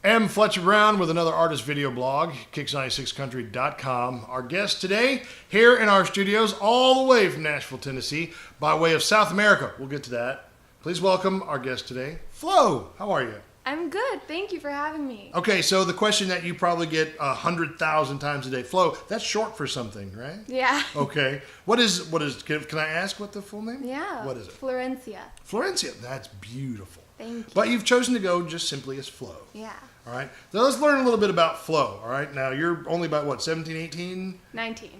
am Fletcher Brown with another artist video blog, KIX96country.com. Our guest today here in our studios all the way from Nashville, Tennessee, by way of South America. We'll get to that. Please welcome our guest today, Flo. How are you? I'm good. Thank you for having me. Okay, so the question that you probably get 100,000 times a day. Flo, that's short for something, right? Yeah. Okay. Can I ask what the full name? Yeah. What is it? Florencia. Florencia. That's beautiful. Thank you. But you've chosen to go just simply as Flo. Yeah. All right. So let's learn a little bit about Flo. All right. Now you're only about what, 17, 18? 19.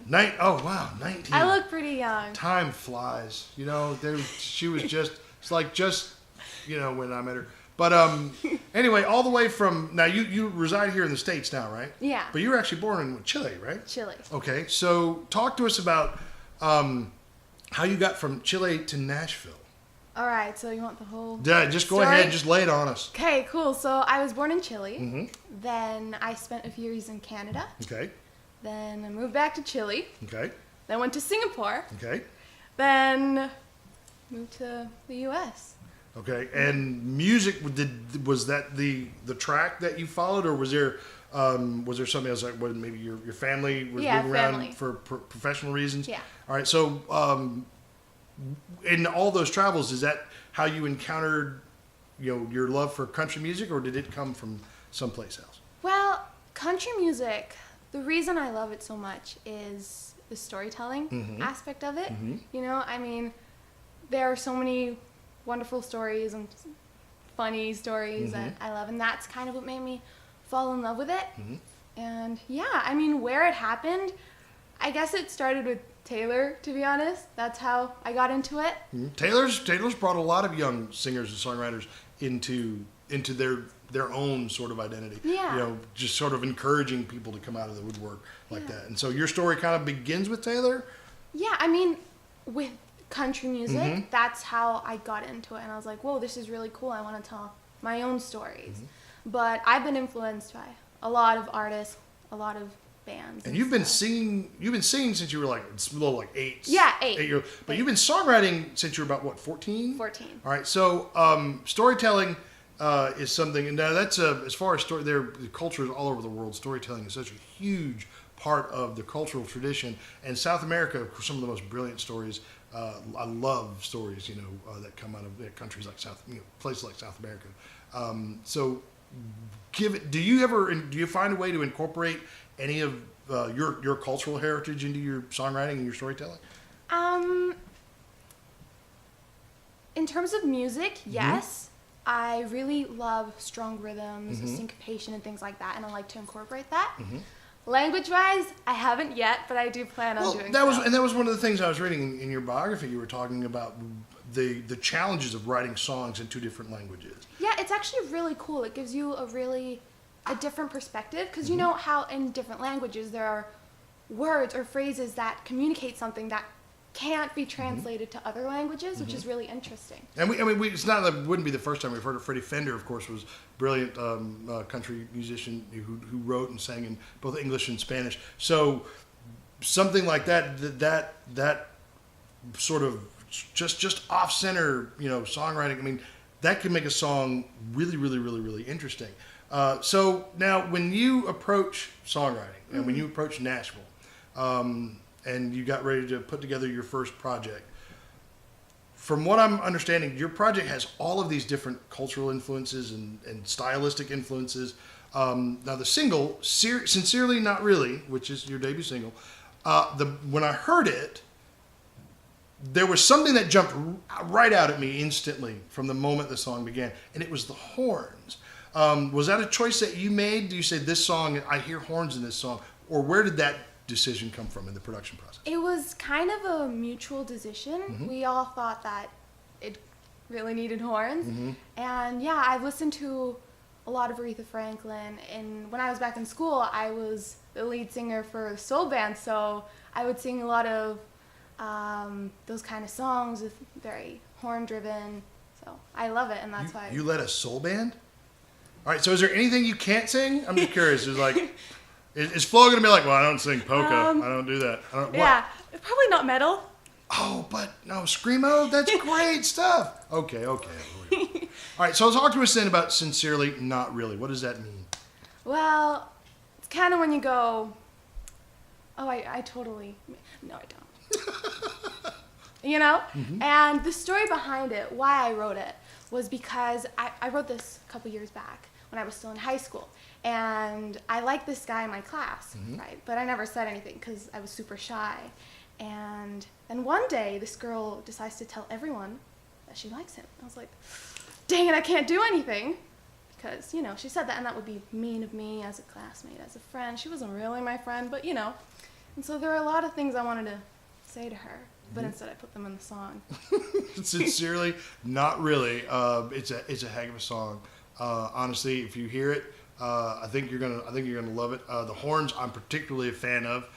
Oh wow, 19. I look pretty young. Time flies. You know, she was just when I met her. But anyway, all the way from now you reside here in the States now, right? Yeah. But you were actually born in Chile, right? Chile. Okay. So talk to us about how you got from Chile to Nashville. All right. So you want the whole? Yeah. Just go story? ahead. Just lay it on us. Okay. Cool. So I was born in Chile. Mm-hmm. Then I spent a few years in Canada. Okay. Then I moved back to Chile. Okay. Then went to Singapore. Okay. Then moved to the U.S. Okay, and music, was that the track that you followed, or was there something else, like maybe your family was moving around for professional reasons? Yeah. All right, so in all those travels, is that how you encountered your love for country music, or did it come from someplace else? Well, country music, the reason I love it so much is the storytelling aspect of it. Mm-hmm. You know, I mean, there are so many wonderful stories and funny stories that I love, and that's kind of what made me fall in love with it. And yeah, I mean, where it happened, I guess it started with Taylor, to be honest. That's how I got into it. Taylor's brought a lot of young singers and songwriters into their own sort of identity. Yeah. Just sort of encouraging people to come out of the woodwork like that. And so your story kind of begins with Taylor? Yeah, I mean, with country music, that's how I got into it, and I was like, whoa, this is really cool. I want to tell my own stories. But I've been influenced by a lot of artists, a lot of bands. And you've been singing since you were like 8. Yeah, 8. 8 years. But you've been songwriting since you were about what, 14? 14. All right. So storytelling is something, and now that's as far as the cultures all over the world, storytelling is such a huge part of the cultural tradition. And South America, some of the most brilliant stories. I love stories, that come out of countries like places like South America. So, do you find a way to incorporate any of your cultural heritage into your songwriting and your storytelling? In terms of music, yes. I really love strong rhythms, syncopation, and things like that, and I like to incorporate that. Language-wise, I haven't yet, but I do plan on doing so. And that was one of the things I was reading in your biography. You were talking about the challenges of writing songs in 2 different languages. Yeah, it's actually really cool. It gives you a different perspective, because you know how in different languages there are words or phrases that communicate something that can't be translated to other languages, which is really interesting. And it's not that it wouldn't be the first time we've heard of Freddie Fender. Of course, was a brilliant country musician who wrote and sang in both English and Spanish. So something like that sort of just off center, songwriting. I mean, that can make a song really, really, really, really interesting. So now, when you approach songwriting and when you approach Nashville. And you got ready to put together your first project. From what I'm understanding, your project has all of these different cultural influences and stylistic influences. Now the single, Sincerely Not Really, which is your debut single, when I heard it, there was something that jumped right out at me instantly from the moment the song began, and it was the horns. Was that a choice that you made? Do you say, this song, I hear horns in this song? Or where did that decision come from in the production process? It was kind of a mutual decision. We all thought that it really needed horns. And yeah, I've listened to a lot of Aretha Franklin, and when I was back in school, I was the lead singer for a soul band, so I would sing a lot of those kind of songs with very horn driven. So I love it, and that's why. You led a soul band? All right, so is there anything you can't sing? I'm just curious. Is Flo going to be like, well, I don't sing polka. I don't do that. Yeah, probably not metal. Oh, but no, Screamo? That's great stuff. Okay. All right, so talk to us then about Sincerely Not Really. What does that mean? Well, it's kind of when you go, oh, I totally, no, I don't. You know? And the story behind it, why I wrote it, was because I wrote this a couple years back when I was still in high school. And I liked this guy in my class, right? But I never said anything because I was super shy. And then one day, this girl decides to tell everyone that she likes him. I was like, dang it, I can't do anything. Because, you know, she said that, and that would be mean of me as a classmate, as a friend. She wasn't really my friend, but, you know. And so there were a lot of things I wanted to say to her, but instead I put them in the song. Sincerely, not really. It's a heck of a song. Honestly, if you hear it, I think you're gonna love it. The horns, I'm particularly a fan of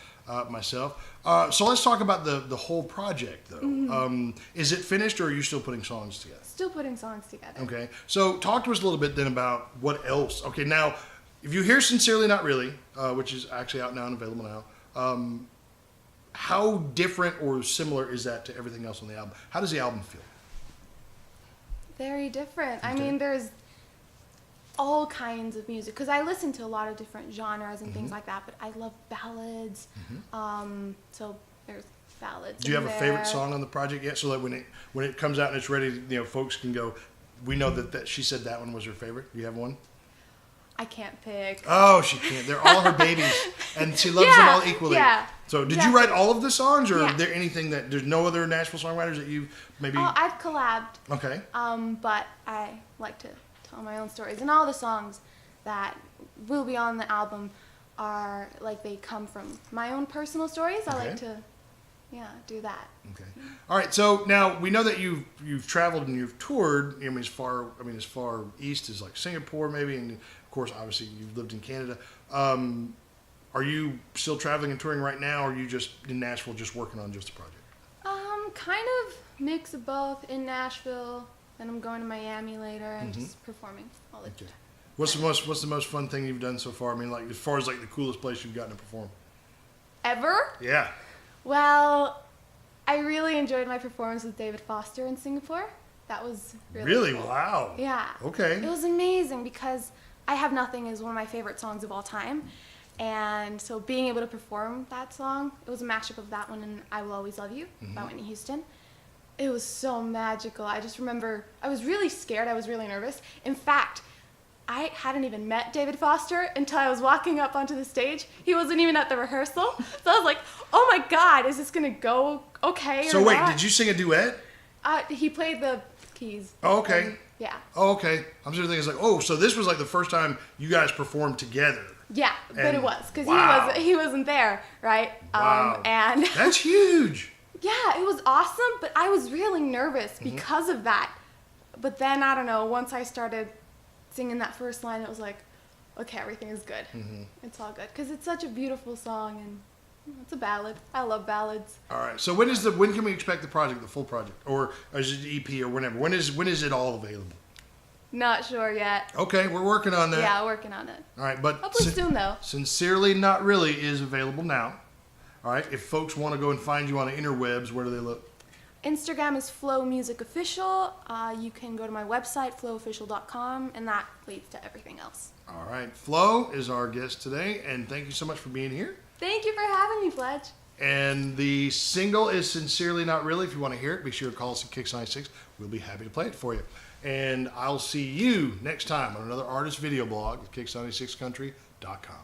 myself. So let's talk about the whole project, though. Is it finished, or are you still putting songs together? Still putting songs together. Okay. So talk to us a little bit then about what else. Okay, now, if you hear Sincerely Not Really, which is actually out now and available now, how different or similar is that to everything else on the album? How does the album feel? Very different. Okay. I mean, there's all kinds of music, because I listen to a lot of different genres and things like that, but I love ballads. So there's ballads. Do you have a favorite song on the project yet? So that when it comes out and it's ready, you know, folks can go, we know that she said that one was her favorite. Do you have one? I can't pick. Oh, she can't. They're all her babies, and she loves them all equally. Yeah. So did you write all of the songs, or is there anything that there's no other Nashville songwriters that you maybe? Oh, I've collabed. Okay. But I like to tell my own stories, and all the songs that will be on the album are like they come from my own personal stories. I like to, do that. Okay. All right. So now we know that you've traveled and you've toured. As far east as like Singapore, maybe, and of course, obviously, you've lived in Canada. Are you still traveling and touring right now, or are you just in Nashville, just working on just the project? Kind of mix of both in Nashville. Then I'm going to Miami later and just performing all the time. What's the most fun thing you've done so far? I mean, like as far as like the coolest place you've gotten to perform. Ever? Yeah. Well, I really enjoyed my performance with David Foster in Singapore. That was really cool. Wow. Yeah. Okay. It was amazing because I Have Nothing is one of my favorite songs of all time. And so being able to perform that song, it was a mashup of that one and I Will Always Love You by Whitney Houston. It was so magical. I just remember I was really scared. I was really nervous. In fact, I hadn't even met David Foster until I was walking up onto the stage. He wasn't even at the rehearsal. So I was like, oh my God, is this going to go okay or So wait, not? did you sing a duet? He played the keys. Oh, okay. Yeah. Oh, okay. I'm sort of thinking, it's like, oh, so this was like the first time you guys performed together. Yeah, but it was because he wasn't there, right? Wow. And that's huge. Yeah, it was awesome, but I was really nervous because of that. But then I don't know. Once I started singing that first line, it was like, okay, everything is good. It's all good because it's such a beautiful song and it's a ballad. I love ballads. All right. So when can we expect the project, the full project, or is it EP or whenever? When is it all available? Not sure yet. Okay, we're working on that. Yeah, working on it. All right, but hopefully soon though. Sincerely Not Really is available now. All right. If folks want to go and find you on the interwebs, where do they look? Instagram is Flo Music Official. You can go to my website, floofficial.com, and that leads to everything else. All right. Flo is our guest today, and thank you so much for being here. Thank you for having me, Fletch. And the single is Sincerely Not Really. If you want to hear it, be sure to call us at KIX96. We'll be happy to play it for you. And I'll see you next time on another artist video blog at KIX96country.com.